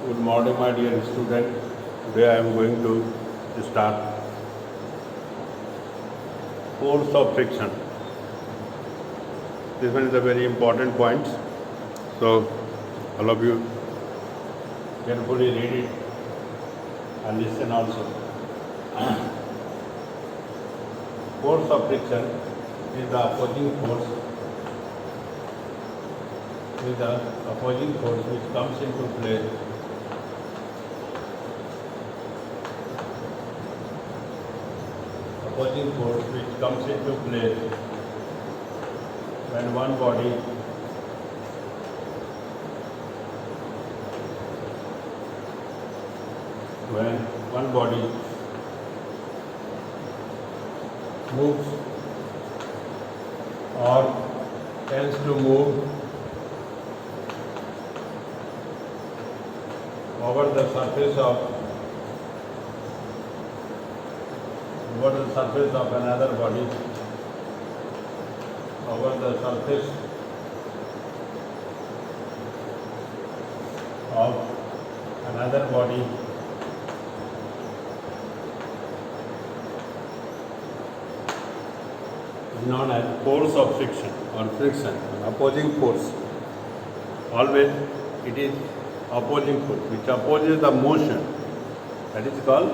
Good morning, my dear student. Today I am going to start force of friction. This one is a very important point. So all of you carefully read it and listen also. Force of friction is the opposing force. Is the opposing force which comes into play opposing force which comes into play when one body moves or tends to move over the surface of another body, over the surface of another body is known as force of friction or friction, opposing force. Always it is opposing force which opposes the motion, that is called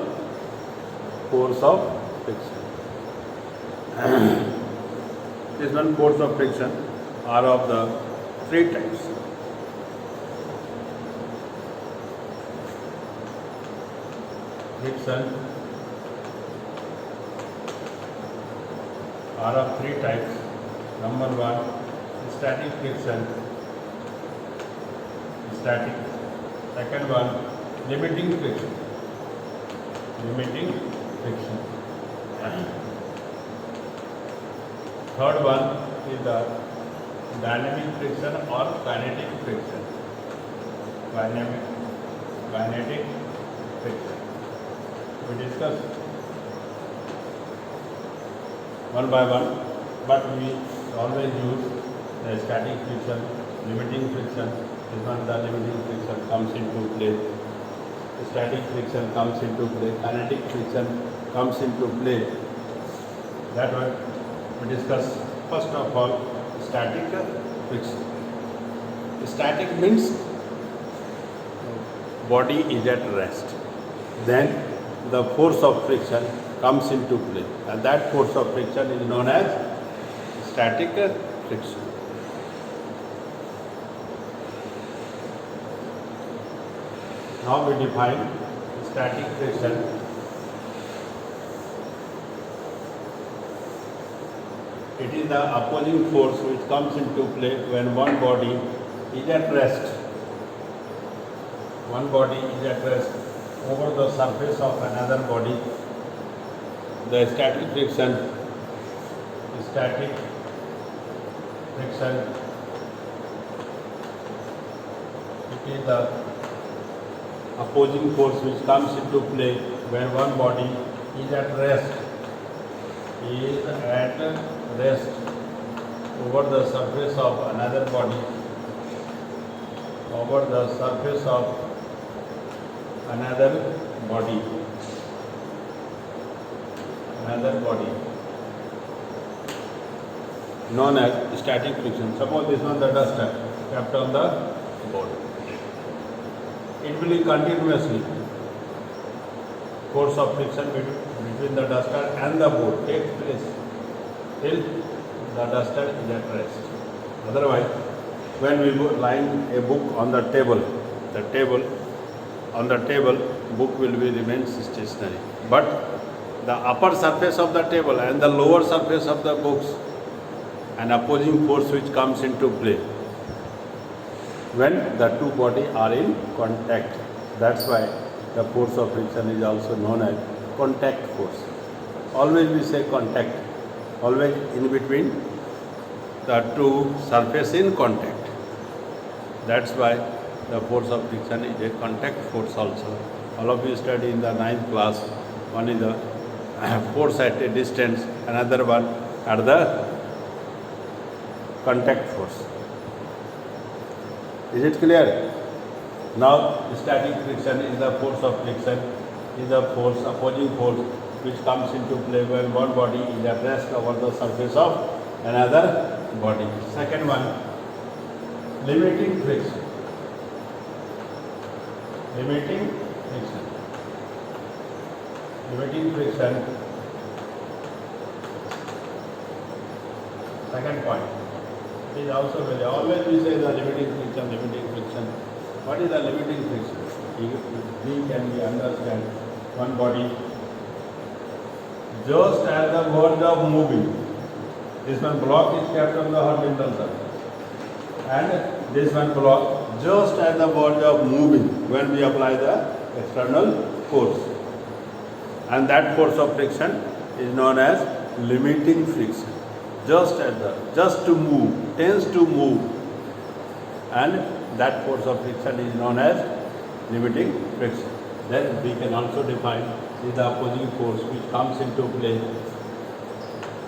force of friction. This one force of friction are of the three types. Friction are of three types. Number one, static friction. Static. Second one, limiting friction. Limiting friction. Third one is the dynamic friction or kinetic friction. Kinetic friction. We discuss one by one, but we always use the static friction, limiting friction. This one, the limiting friction comes into play. Static friction comes into play. Kinetic friction comes into play. That one we discuss. First of all, static friction. Static means body is at rest. Then the force of friction comes into play, and that force of friction is known as static friction. Now we define static friction. It is the opposing force which comes into play when one body is at rest. One body is at rest over the surface of another body. The static friction it is the opposing force which comes into play when one body is at rest over the surface of another body, known as static friction. Suppose this one, the duster kept on the board. It will be continuously force of friction between the duster and the board takes place till the duster is at rest. Otherwise, when we line a book on the table, book will be remain stationary. But the upper surface of the table and the lower surface of the books, an opposing force which comes into play when the two bodies are in contact. That's why the force of friction is also known as contact force. Always we say contact, always in between the two surfaces in contact. That's why the force of friction is a contact force also. All of you study in the 9th class. One is the force at a distance, another one at the contact force. Is it clear? Now static friction is the force of friction, is the force, opposing force which comes into play when one body is at rest over the surface of another body. Second one, limiting friction. Limiting friction. Limiting friction. Second point. It is also very, always we say the limiting friction, limiting friction. What is the limiting friction? We can understand one body just at the verge of moving. This one block is kept on the horizontal surface, and this one block just at the verge of moving when we apply the external force, and that force of friction is known as limiting friction. Just to move, tends to move, and that force of friction is known as limiting friction. Then we can also define the opposing force which comes into play.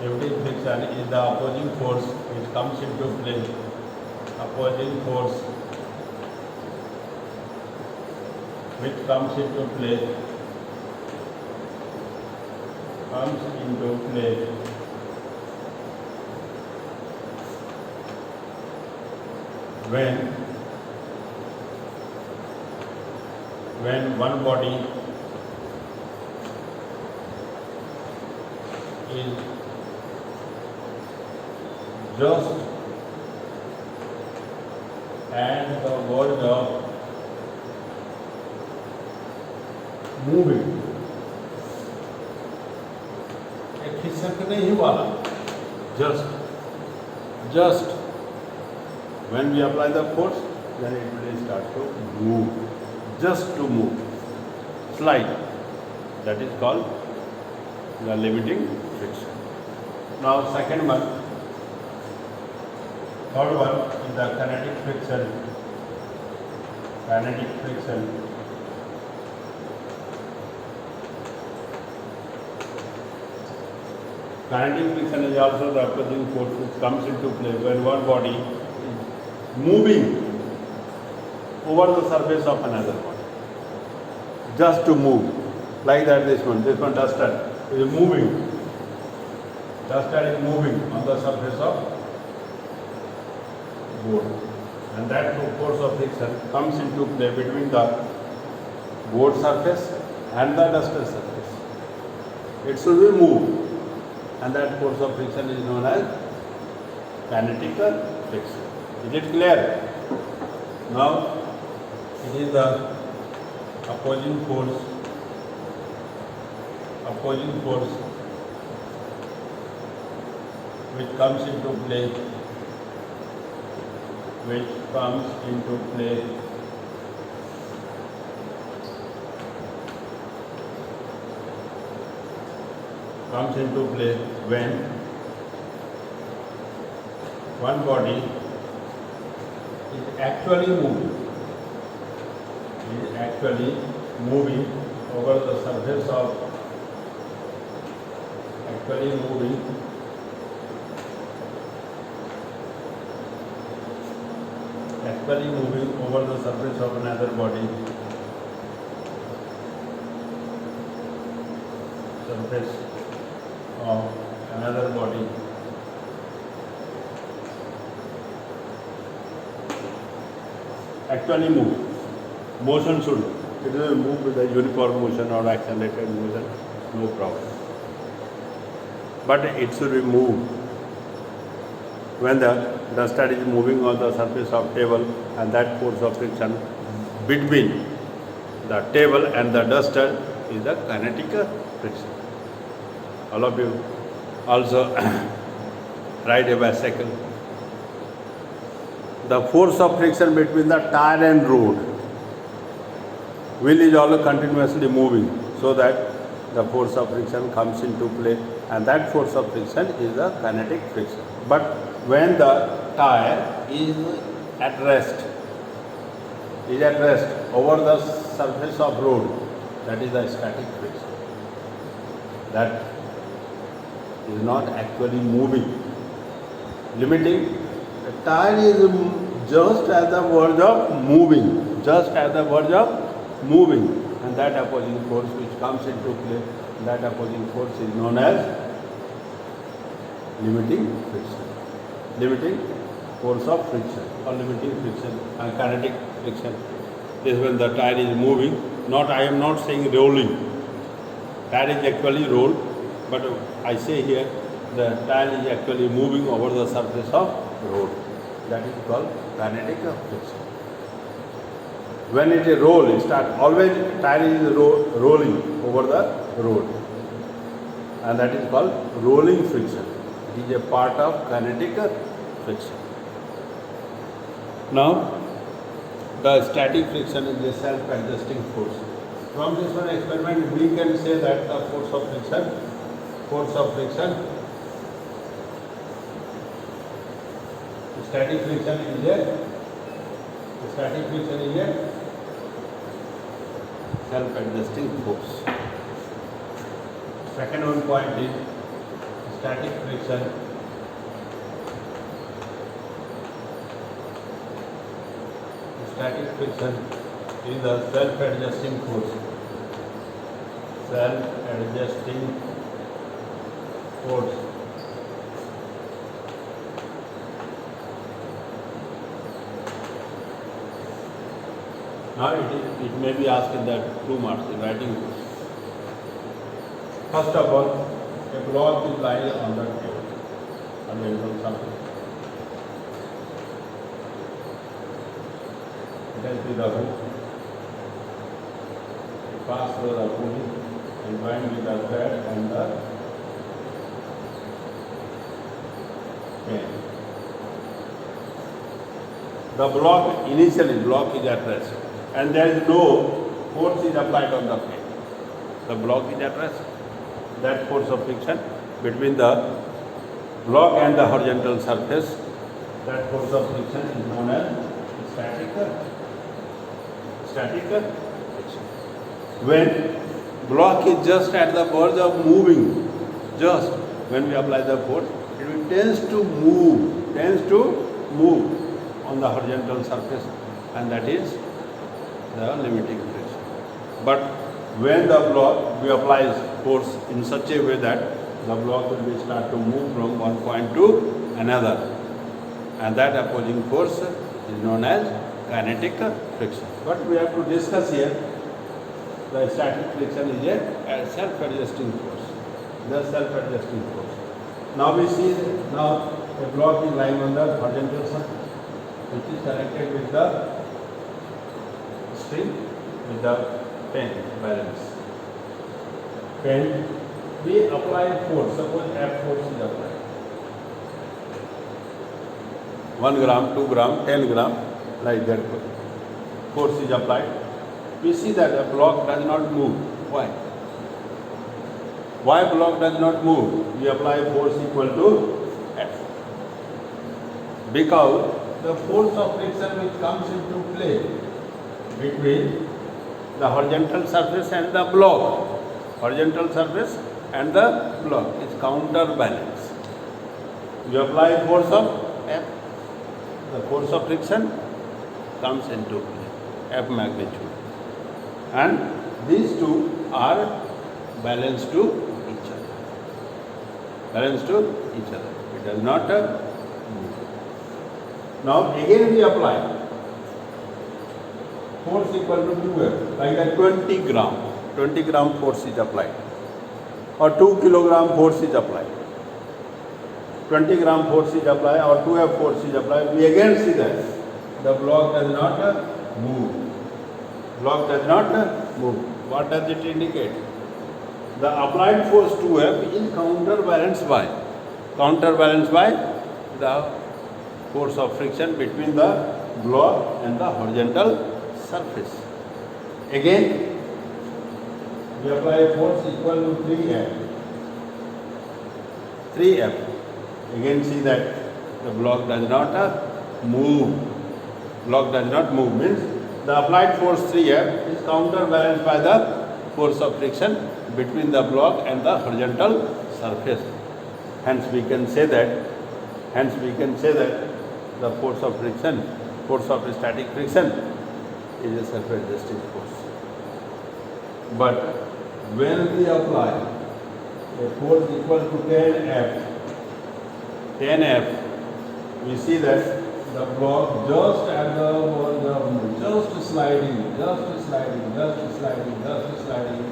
Limiting friction is the opposing force which comes into play. Opposing force which comes into play. Comes into play when one body is just at the verge of moving. एक खिसक नहीं वाला, just when we apply the force, then it will start to move, just to move, slide. That is called the limiting friction. Now second one, third one is the kinetic friction. Kinetic friction. Kinetic friction is also the opposing force which comes into play when one body is moving over the surface of another body. Just to move, like that. This one duster is moving. Duster is moving on the surface of board, and that force of friction comes into play between the board surface and the duster surface. It should be moved, and that force of friction is known as kinetic friction. Is it clear? Now it is the opposing force which comes into play when one body is actually moving over the surface of another body. Actually move. Motion should, it will move with a uniform motion or accelerated motion, no problem. But it should be moved when the duster is moving on the surface of table, and that force of friction between the table and the duster is the kinetic friction. All of you also ride a bicycle. The force of friction between the tire and road, wheel is always continuously moving, so that the force of friction comes into play, and that force of friction is the kinetic friction. But when the tire is at rest over the surface of road, that is the static friction. That is not actually moving. Limiting, the tire is just at the verge of moving, just at the verge of moving, and that opposing force which comes into play, that opposing force is known as limiting friction. Limiting force of friction or limiting friction and kinetic friction is when the tire is moving. I am not saying rolling. Tire is actually rolled, but I say here the tire is actually moving over the surface of road. That is called kinetic friction. When it is roll, always tire is rolling over the road, and that is called rolling friction. It is a part of kinetic friction. Now, the static friction is a self-adjusting force. From this one experiment, we can say that the force of friction, static friction is a self-adjusting force. Second one point is static friction is a self-adjusting force. Self-adjusting force. Now it may be asked in that 2 marks in writing. First of all, a block is lying on the table, on something. Let us see the hook. Pass through the pulley and join with the thread and the chain. The block is at rest, and there is no force is applied on the plate. The block is at rest. That force of friction between the block and the horizontal surface, that force of friction is known as static friction. When block is just at the verge of moving, just when we apply the force, it tends to move on the horizontal surface, and that is the limiting friction. But when the block, we apply force in such a way that the block will start to move from one point to another, and that opposing force is known as kinetic friction. But we have to discuss here, the static friction is a self-adjusting force. The self-adjusting force. Now we see a block is lying on the horizontal surface, which is connected with the string, with the pen balance. Pen, we apply force. Suppose F force is applied. 1 gram, 2 gram, 10 gram, like that. Force is applied. We see that the block does not move. Why? Why block does not move? We apply force equal to F. Because the force of friction which comes into play between the horizontal surface and the block, is counterbalance. You apply force of F, the force of friction comes into play, F magnitude, and these two are balanced to each other. It does not move. Now again we apply force equal to 2F, like that 20 gram force is applied, or 2 kilogram force is applied. 20 gram force is applied or 2F force is applied. We again see that the block does not move. What does it indicate? The applied force 2F is counterbalanced by the force of friction between the block and the horizontal surface. Again, we apply force equal to 3F. Again, see that the block does not move. Means the applied force 3F is counterbalanced by the force of friction between the block and the horizontal surface. Hence we can say that the force of static friction is a self-adjusting force. But when we apply a force equal to 10F, we see that the block just at the verge of just sliding, it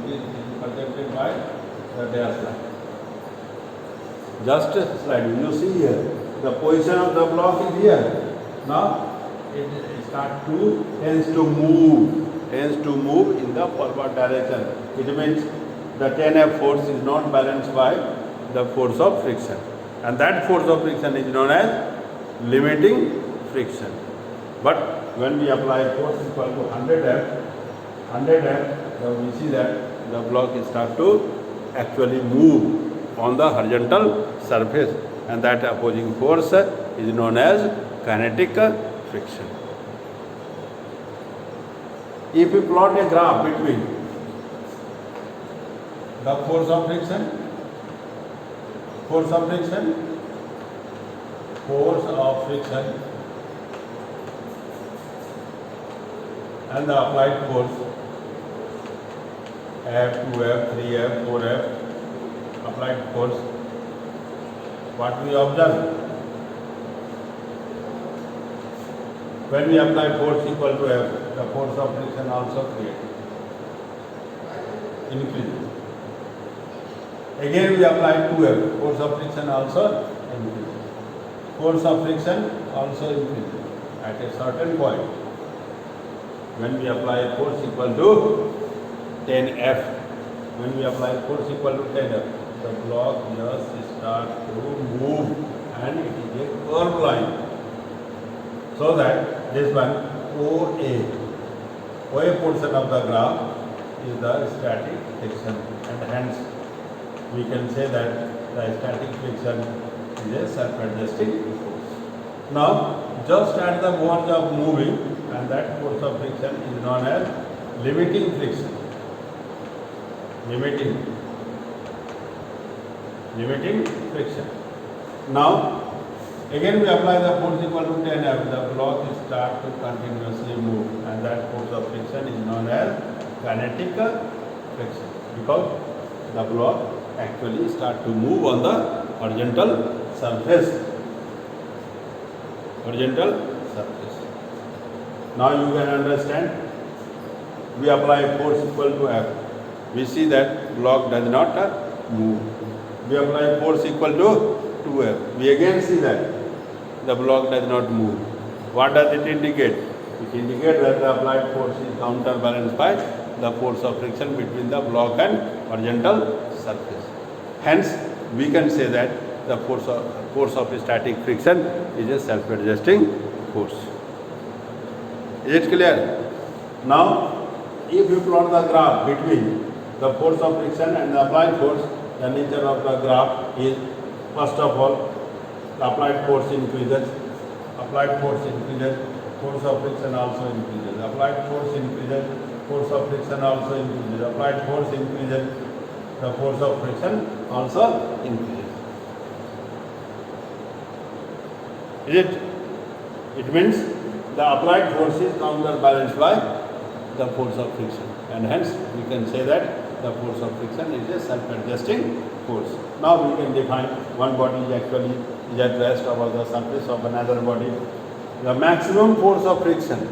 is protected by the dash line. Just sliding. You see here, the position of the block is here. Now it tends to move in the forward direction. It means the 10F force is not balanced by the force of friction, and that force of friction is known as limiting friction. But when we apply force equal to 100F, we see that the block start to actually move on the horizontal surface, and that opposing force is known as kinetic friction. If we plot a graph between the force of friction and the applied force F, 2F, 3F, 4F, applied force, what we observe? When we apply force equal to F, the force of friction also increases. Again we apply 2F, force of friction also increases. Force of friction also increases at a certain point. When we apply force equal to 10F, the block just start to move, and it is a curved line. So that this one OA portion of the graph is the static friction, and hence we can say that the static friction is a self-adjusting force. Now, just at the verge of moving, and that force of friction is known as limiting friction. Limiting friction. Now, again we apply the force equal to 10F, the block start to continuously move, and that force of friction is known as kinetic friction, because the block actually start to move on the horizontal surface. Now you can understand, we apply force equal to F, we see that block does not move. We apply force equal to 2F, we again see that the block does not move. What does it indicate? It indicates that the applied force is counterbalanced by the force of friction between the block and horizontal surface. Hence, we can say that the force of static friction is a self-adjusting force. Is it clear? Now, if you plot the graph between the force of friction and the applied force, the nature of the graph is, first of all, the applied force increases, force of friction also increases. Applied force increases, force of friction also increases. Applied force increases, the force of friction also increases. Is it? It means the applied force is counterbalanced by the force of friction, and hence we can say that the force of friction is a self-adjusting force. Now we can define one body is at rest over the surface of another body. The maximum force of friction,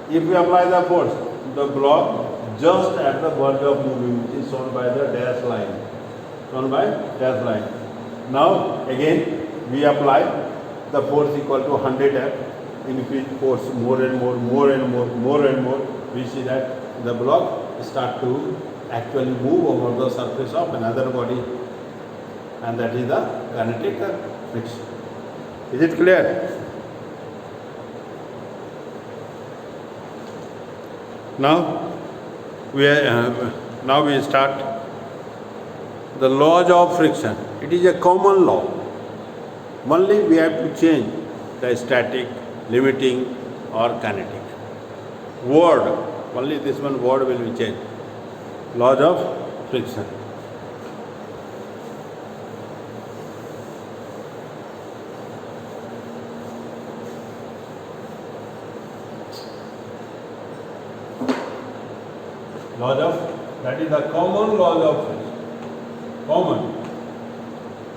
if we apply the force, the block just at the verge of moving, which is shown by the dash line. Now again we apply the force equal to 100F, increase force more and more, we see that the block start to actually move over the surface of another body, and that is the kinetic friction. Is it clear? Now we start the laws of friction. It is a common law. Only we have to change the static, limiting, or kinetic word. Only this one word will be changed. Laws of friction. Laws of, that is the common laws of friction. Common.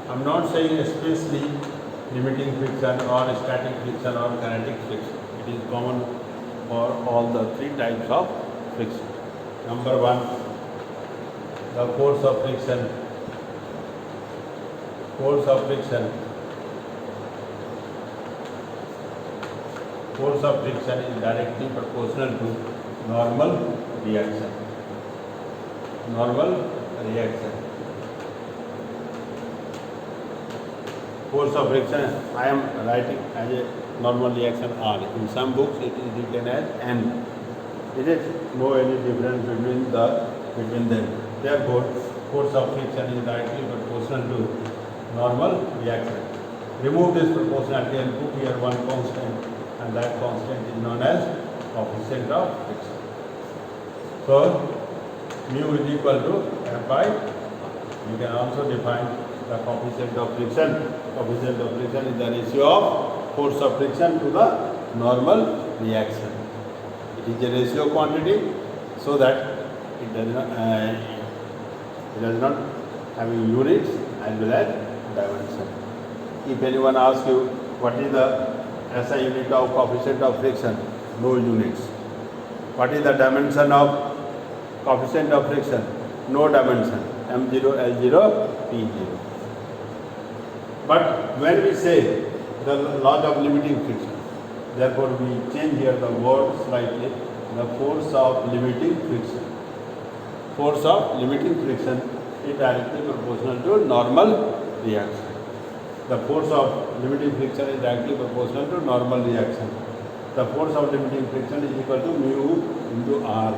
I am not saying especially limiting friction or static friction or kinetic friction. It is common for all the three types of friction. Number one, the force of friction. Force of friction. Force of friction is directly proportional to normal reaction. Normal reaction. Force of friction, I am writing as a normal reaction R. In some books it is written as N. Is it? No any difference between them. Therefore, force of friction is directly proportional to normal reaction. Remove this proportionality and put here one constant, and that constant is known as coefficient of friction. So, mu is equal to F by, you can also define the coefficient of friction. Coefficient of friction is the ratio of force of friction to the normal reaction. It is a ratio quantity, so that it does not have units as well as dimension. If anyone asks you what is the SI unit of coefficient of friction, no units. What is the dimension of coefficient of friction? No dimension. M0, L0, P0. But when we say the laws of limiting friction, therefore we change here the word slightly. The force of limiting friction. Force of limiting friction is directly proportional to normal reaction. The force of limiting friction is directly proportional to normal reaction. The force of limiting friction is equal to mu into R.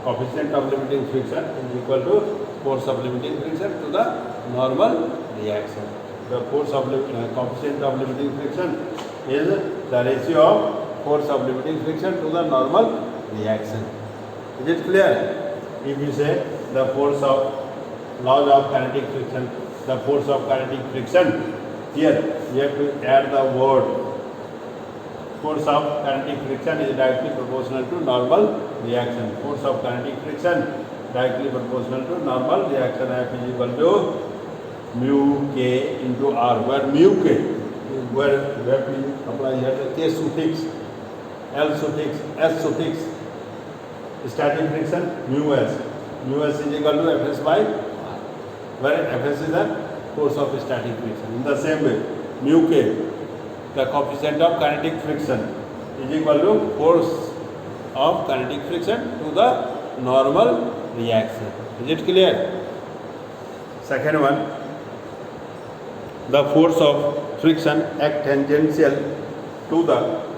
Coefficient of limiting friction is equal to force of limiting friction to the normal reaction. The force of coefficient of limiting friction is the ratio of force of limiting friction to the normal reaction. Is it clear? If we say the force of laws of kinetic friction, the force of kinetic friction, here you have to add the word. Force of kinetic friction is directly proportional to normal reaction. Force of kinetic friction directly proportional to normal reaction. F is equal to mu K into R, where mu K is where we apply here the K suffix, L suffix, S suffix. Static friction, mu S. Mu S is equal to Fs by R, where Fs is the force of static friction. In the same way, mu K, the coefficient of kinetic friction, is equal to force of kinetic friction to the normal reaction. Is it clear? Second one, the force of friction act tangential to the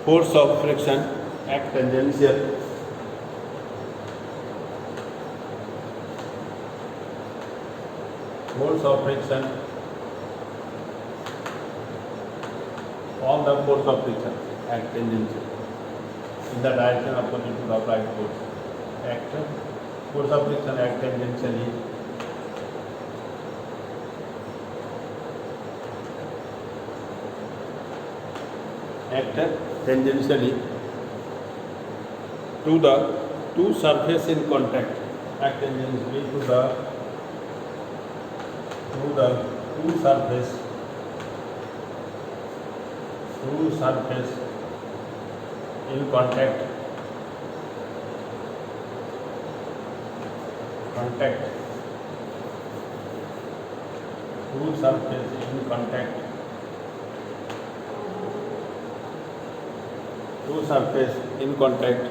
force of friction act tangential force of friction on the force of friction act tangential in the direction opposite to the applied force. Force of friction act tangentially to the two surface in contact. Act tangentially to the two surface in contact two surface in contact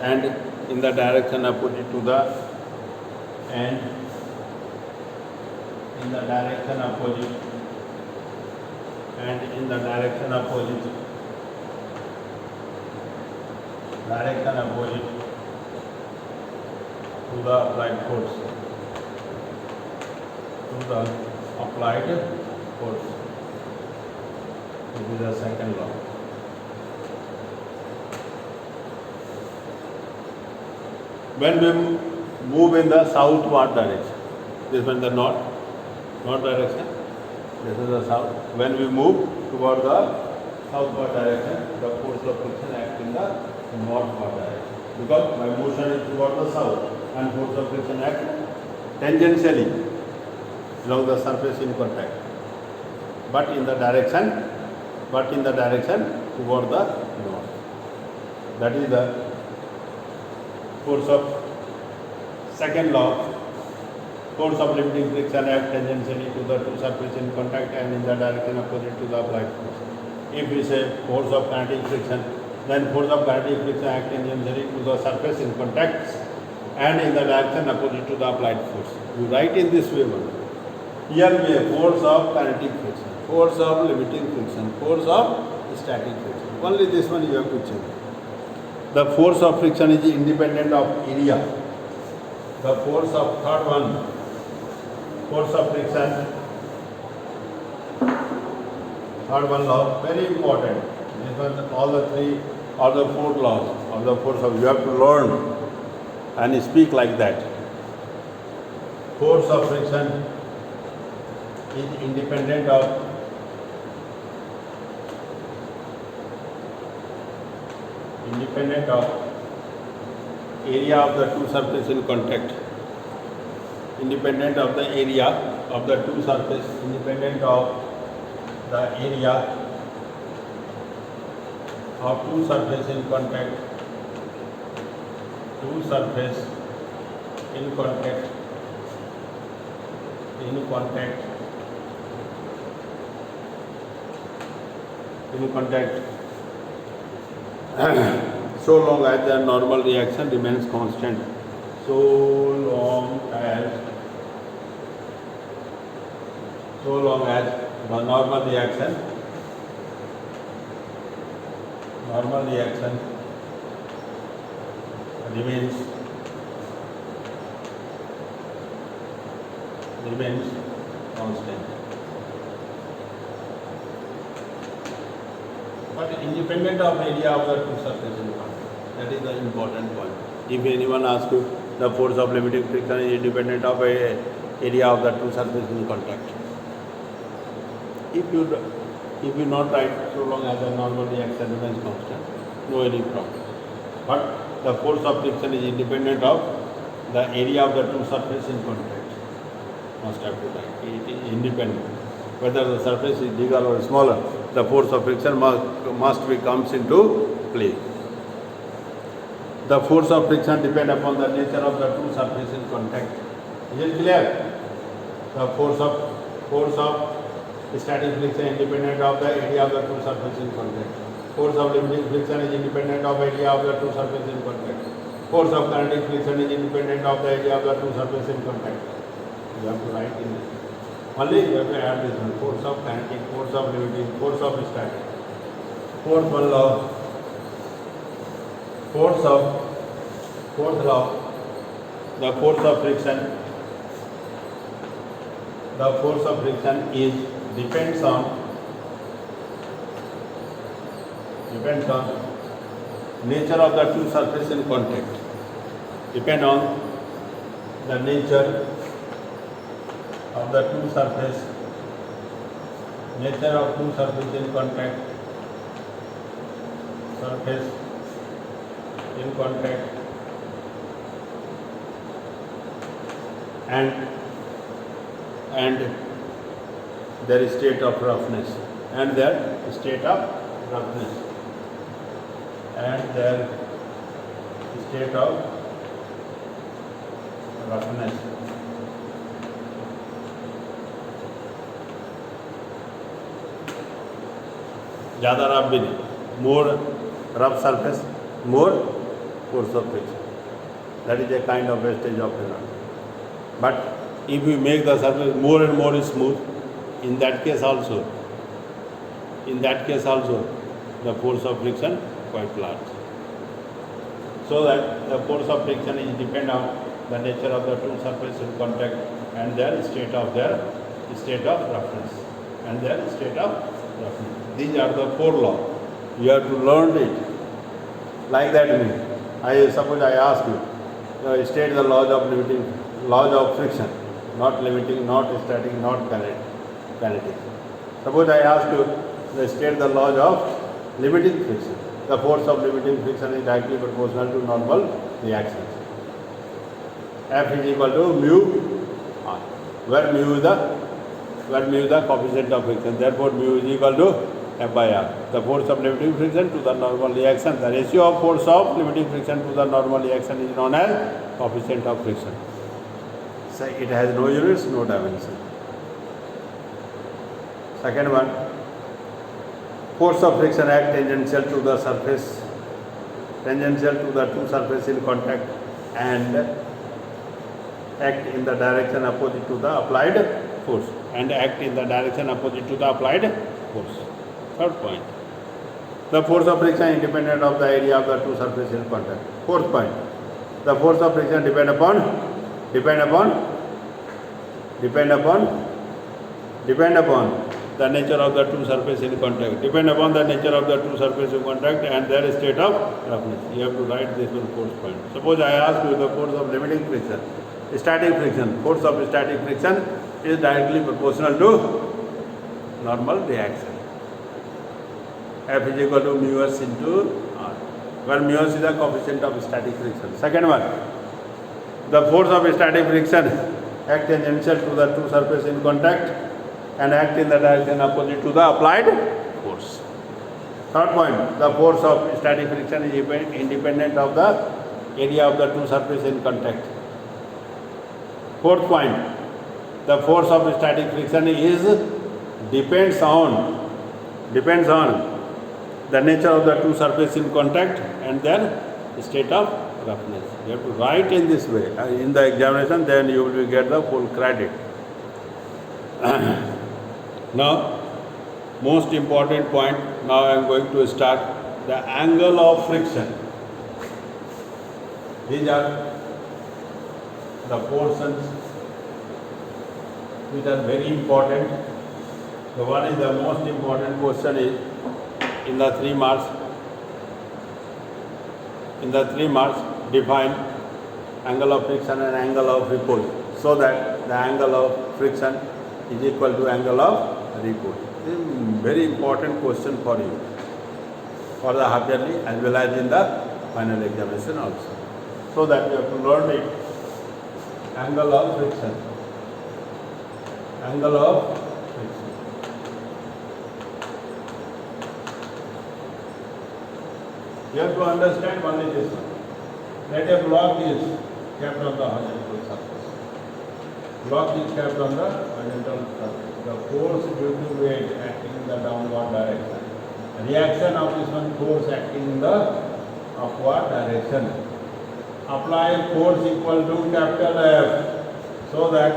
and in the direction opposite to the applied force. This is the second law. When we move in the southward direction, this means the north. north direction. This is the south. When we move toward the southward direction, the force of friction acts in the northward direction. Because my motion is toward the south and force of friction acts tangentially along the surface in contact. But in the direction toward the north. That is the force of second law. Force of limiting friction acts tangentially to the two surfaces in contact and in the direction opposite to the applied force. If we say force of kinetic friction, then force of kinetic friction acts tangentially to the surface in contact and in the direction opposite to the applied force. You write in this way only. Here we have force of kinetic friction, force of limiting friction, force of static friction. Only this one you have to check. The force of friction is independent of area. The force of third one, force of friction, third one law, very important. This one, all the four laws of the force of, you have to learn and speak like that. Force of friction is independent of area of the two surfaces in contact. Independent of the area of the two surfaces, independent of the area of two surfaces in contact, two surfaces in contact, so long as the normal reaction remains constant. So long as the normal reaction remains constant. But independent of area of the two surfaces in contact. That is the important point. If anyone asks you, the force of limiting friction is independent of a area of the two surfaces in contact. If you not write so long as the normal reaction remains constant, no any problem. But the force of friction is independent of the area of the two surfaces in contact. Must have to write. It is independent. Whether the surface is bigger or smaller, the force of friction must comes into play. The force of friction depends upon the nature of the two surfaces in contact. Is it clear? The force of static friction is independent of the area of the two surfaces in contact. Force of limiting friction is independent of the area of the two surfaces in contact. Force of kinetic friction is independent of the area of the two surfaces in contact. You have to write in this. Only you have to add this one. Force of kinetic, force of limiting, force of static. Fourth law, the force of friction is depends on nature of the two surfaces in contact. Depend on the nature of the two surfaces, nature of two surfaces in contact, and their state of roughness, and their state of roughness. ज़्यादा rough भी नहीं, more rough surface, more force of friction. That is a kind of wastage of energy. But if we make the surface more and more smooth, in that case also, the force of friction quite large. So that the force of friction is depend on the nature of the two surfaces in contact and their state of roughness. These are the four laws. You have to learn it. Like that suppose I ask you, state the laws of friction. not limiting, not static, not kinetic. Suppose I ask you to state the laws of limiting friction. The force of limiting friction is directly proportional to normal reactions. F is equal to mu r, where mu is the coefficient of friction. Therefore, mu is equal to F by r. The force of limiting friction to the normal reaction. The ratio of force of limiting friction to the normal reaction is known as coefficient of friction. So it has no units, no dimension. Second one, force of friction act tangential to the surface, tangential to the two surfaces in contact, and act in the direction opposite to the applied force. And act in the direction opposite to the applied force. Third point, the force of friction is independent of the area of the two surfaces in contact. Fourth point, the force of friction depend upon the nature of the two surfaces in contact. Depend upon the nature of the two surfaces in contact and their state of roughness. You have to write this one fourth point. Suppose I ask you the force of limiting friction, static friction. Force of static friction is directly proportional to normal reaction. F is equal to mu s into r, where mu s is the coefficient of static friction. Second one, the force of static friction act tangential to the two surfaces in contact and act in the direction opposite to the applied force. Third point, the force of static friction is independent of the area of the two surfaces in contact. Fourth point, the force of static friction depends on the nature of the two surfaces in contact and their state of roughness. You have to write in this way in the examination, then you will get the full credit. Now, most important point, now I am going to start the angle of friction. These are the portions which are very important. The one is the most important question is in the 3 marks. In the 3 marks, define angle of friction and angle of repose, so that the angle of friction is equal to angle of repose. This is a very important question for you, for the half yearly as well as in the final examination also. So that you have to learn it. Angle of friction. Angle of friction. You have to understand only this one. Let a block is kept on the horizontal surface. Block is kept on the horizontal surface. The force due to weight acting in the downward direction. Reaction of this one, force acting in the upward direction. Apply force equal to capital F, so that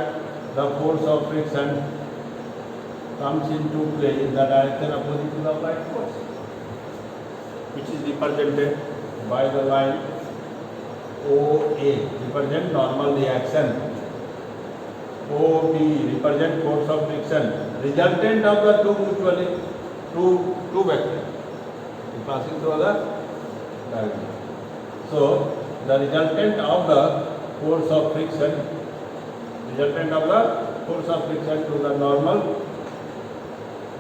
the force of friction comes into play in the direction opposite to the applied force, which is represented by the line OA, represent normal reaction. OB represent force of friction, resultant of the two vectors passing through the diagonal. So the resultant of the force of friction, to the normal,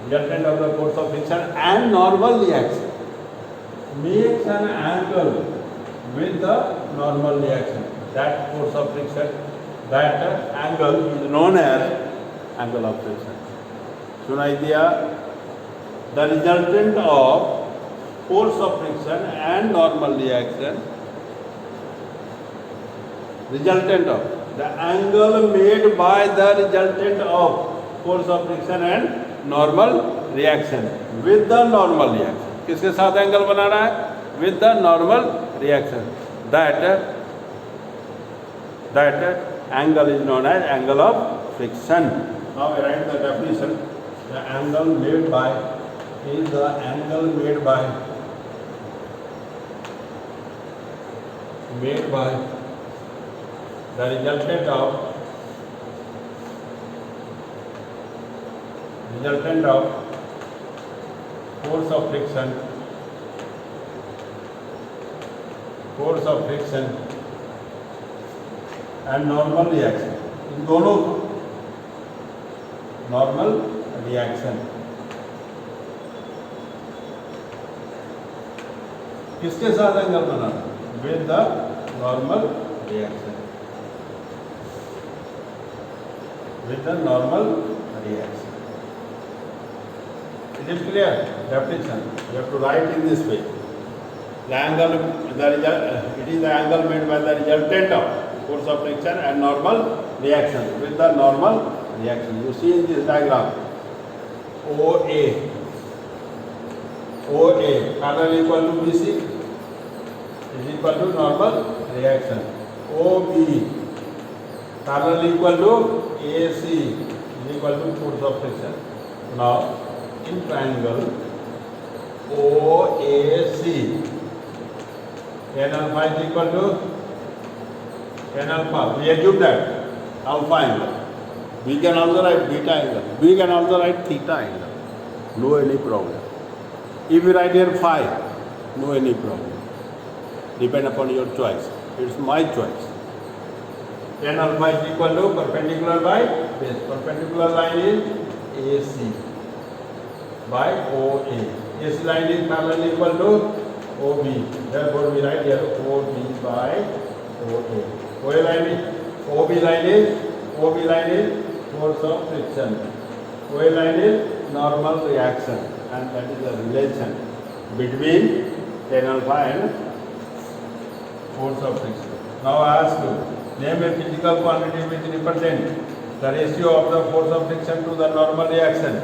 resultant of the force of friction and normal reaction makes an angle with the normal reaction. That force of friction, that angle is known as angle of friction. सुनाई दिया? The resultant of force of friction and normal reaction, resultant of the angle made by the resultant of force of friction and normal reaction with the normal reaction. किसके साथ angle बना रहा है? With the normal reaction. That angle is known as angle of friction. Now we write the definition. The angle made by is the angle made by the resultant of force of friction and normal reaction. इन दोनों normal reaction. किसके साथ angle banana? With the normal reaction. With the normal reaction. Is it clear? Definition. You have to write in this way. The angle, it is the angle made by the resultant of force of friction and normal reaction. With the normal reaction, you see in this diagram, OA parallel equal to BC is equal to normal reaction. OB parallel equal to AC is equal to force of friction. Now in triangle OAC, tan alpha is equal to tan alpha. We assume that alpha angle. We can also write beta angle. We can also write theta angle. No any problem. If we write here phi, no any problem. Depend upon your choice. It's my choice. Tan alpha is equal to perpendicular by base. Perpendicular line is AC by OA. AC line is parallel equal to OB. Therefore, we write here OB by OA. OA line is OB line is force of friction. OA line is normal reaction, and that is the relation between tan alpha and force of friction. Now I ask you, name a physical quantity which represents the ratio of the force of friction to the normal reaction.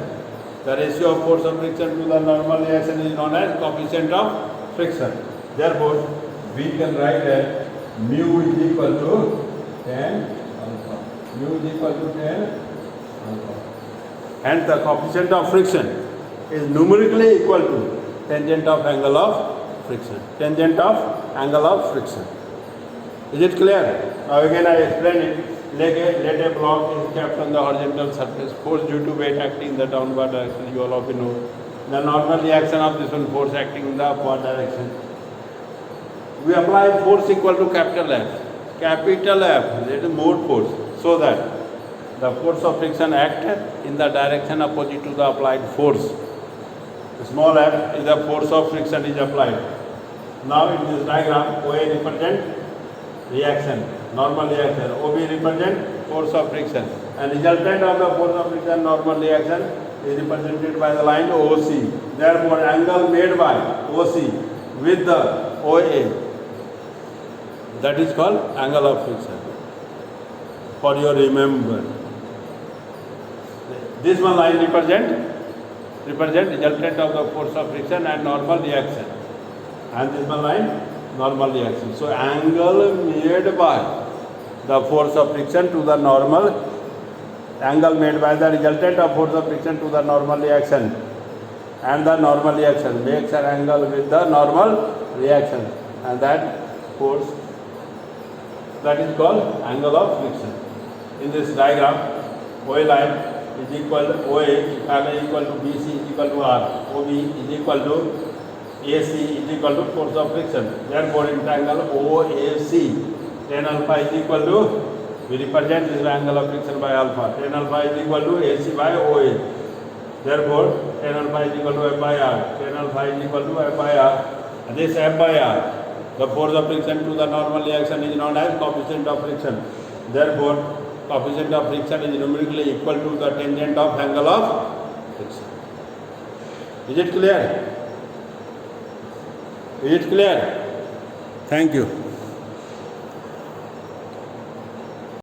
The ratio of force of friction to the normal reaction is known as coefficient of friction. Therefore, we can write that mu is equal to tan alpha. Mu is equal to tan alpha. And the coefficient of friction is numerically equal to tangent of angle of friction. Tangent of angle of friction. Is it clear? Now again I explain it. Let a block is kept on the horizontal surface, force due to weight acting in the downward direction, you all of you know. The normal reaction of this one, force acting in the upward direction. We apply force equal to capital F. Capital F, that is mode force, so that the force of friction acts in the direction opposite to the applied force. Small f is the force of friction is applied. Now in this diagram, OA represents reaction, normal reaction. OB represents force of friction. And resultant of the force of friction, normal reaction, is represented by the line OC. Therefore, angle made by OC with the OA, that is called angle of friction. For your remember, this one line represent resultant of the force of friction and normal reaction, and this one line normal reaction. So angle made by the force of friction to the normal, angle made by the resultant of force of friction to the normal reaction, and the normal reaction makes an angle with the normal reaction, and that force, that is called angle of friction. In this diagram, OA line is equal to OA is equal to BC is equal to R. OB is equal to AC is equal to force of friction. Therefore, in triangle OAC, tan alpha is equal to, we represent this angle of friction by alpha. Tan alpha is equal to AC by OA. Therefore, tan alpha is equal to F by R. Tan alpha is equal to F by R. This F by R, the force of friction to the normal reaction is known as coefficient of friction. Therefore, coefficient of friction is numerically equal to the tangent of angle of friction. Is it clear? Is it clear? Thank you.